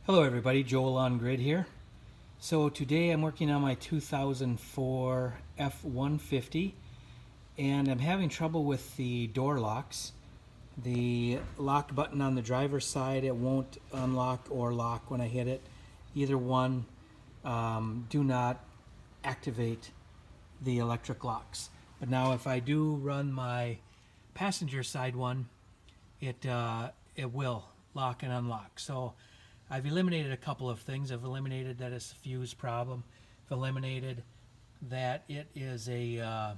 Hello everybody, Joel on Grid here. So today I'm working on my 2004 F150 and I'm having trouble with the door locks. The lock button on the driver's side, it won't unlock or lock when I hit it. Either one do not activate the electric locks. But now if I do run my passenger side one, it will lock and unlock. So I've eliminated a couple of things. I've eliminated that it's a fuse problem. I've eliminated that it is a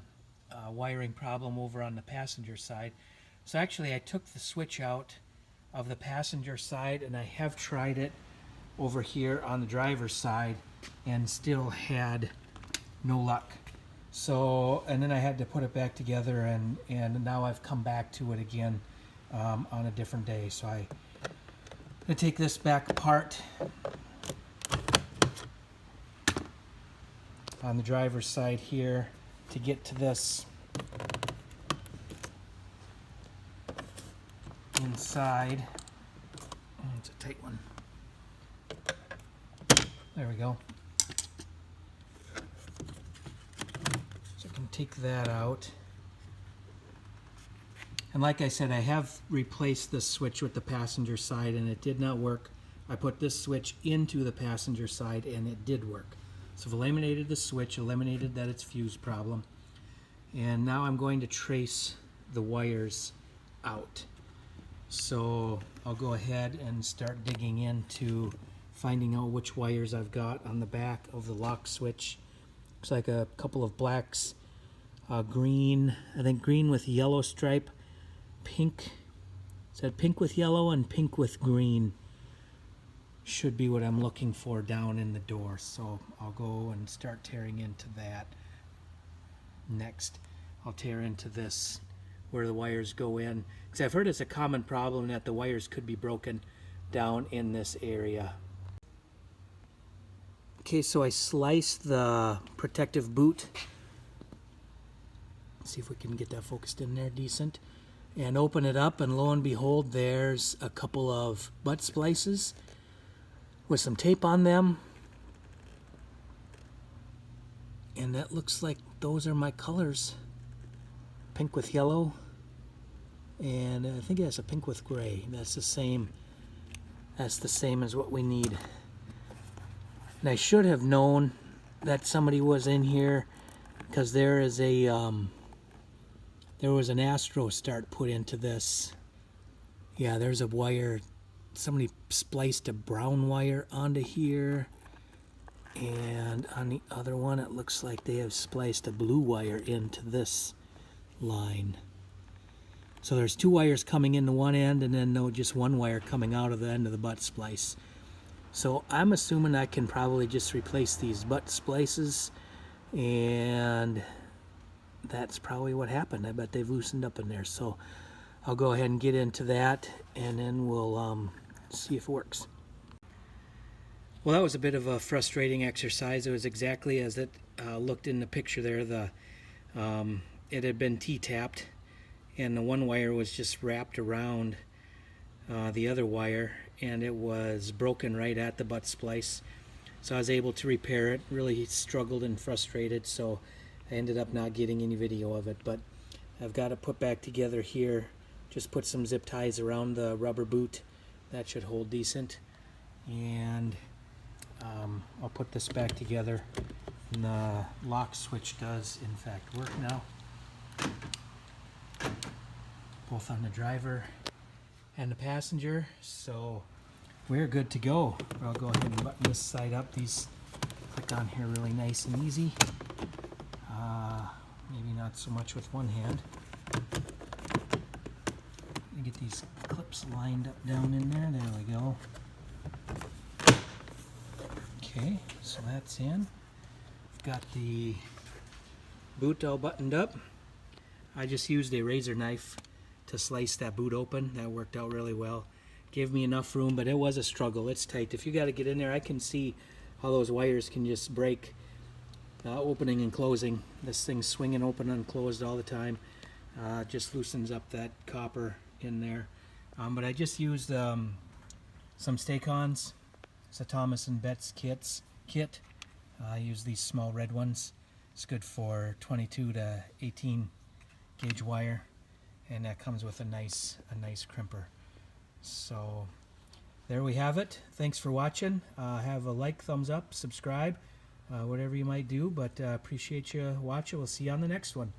wiring problem over on the passenger side. So actually I took the switch out of the passenger side and I have tried it over here on the driver's side and still had no luck. So, and then I had to put it back together and now I've come back to it again on a different day. So I'm going to take this back apart on the driver's side here to get to this inside. Oh, it's a tight one. There we go. So I can take that out. And like I said, I have replaced this switch with the passenger side and it did not work. I put this switch into the passenger side and it did work. So I've eliminated the switch, eliminated that it's fuse problem. And now I'm going to trace the wires out. So I'll go ahead and start digging into finding out which wires I've got on the back of the lock switch. Looks like a couple of blacks, green, I think green with yellow stripe, pink, is that pink with yellow and pink with green should be what I'm looking for down in the door. So I'll go and start tearing into that. Next I'll tear into this where the wires go in, because I've heard it's a common problem that the wires could be broken down in this area. Okay, so I sliced the protective boot. Let's see if we can get that focused in there decent. And open it up, and lo and behold, there's a couple of butt splices with some tape on them. And that looks like those are my colors. Pink with yellow, and I think that's a pink with gray. That's the same as what we need. And I should have known that somebody was in here because there is a there was an Astro start put into this. Yeah, there's a wire. Somebody spliced a brown wire onto here. And on the other one, it looks like they have spliced a blue wire into this line. So there's two wires coming into one end and then just one wire coming out of the end of the butt splice. So I'm assuming I can probably just replace these butt splices, and that's probably what happened. I bet they've loosened up in there. So I'll go ahead and get into that and then we'll see if it works. Well, that was a bit of a frustrating exercise. It was exactly as it looked in the picture there. It had been T-tapped and the one wire was just wrapped around the other wire, and it was broken right at the butt splice. So I was able to repair it. Really struggled and frustrated, so I ended up not getting any video of it, but I've got it put back together here. Just put some zip ties around the rubber boot. That should hold decent. And I'll put this back together. And the lock switch does in fact work now, both on the driver and the passenger. So we're good to go. I'll go ahead and button this side up. These click on here really nice and easy. Maybe not so much with one hand. Let me get these clips lined up down in there. There we go. Okay, so that's in. I've got the boot all buttoned up. I just used a razor knife to slice that boot open. That worked out really well. Gave me enough room, but it was a struggle. It's tight. If you got to get in there, I can see how those wires can just break, opening and closing. This thing's swinging open and closed all the time. Just loosens up that copper in there. But I just used some Stay-Cons It's a Thomas and Betts kit. I use these small red ones. It's good for 22 to 18 gauge wire, and that comes with a nice crimper. So there we have it. Thanks for watching. Have a like, thumbs up, subscribe, whatever you might do, but appreciate you watching. We'll see you on the next one.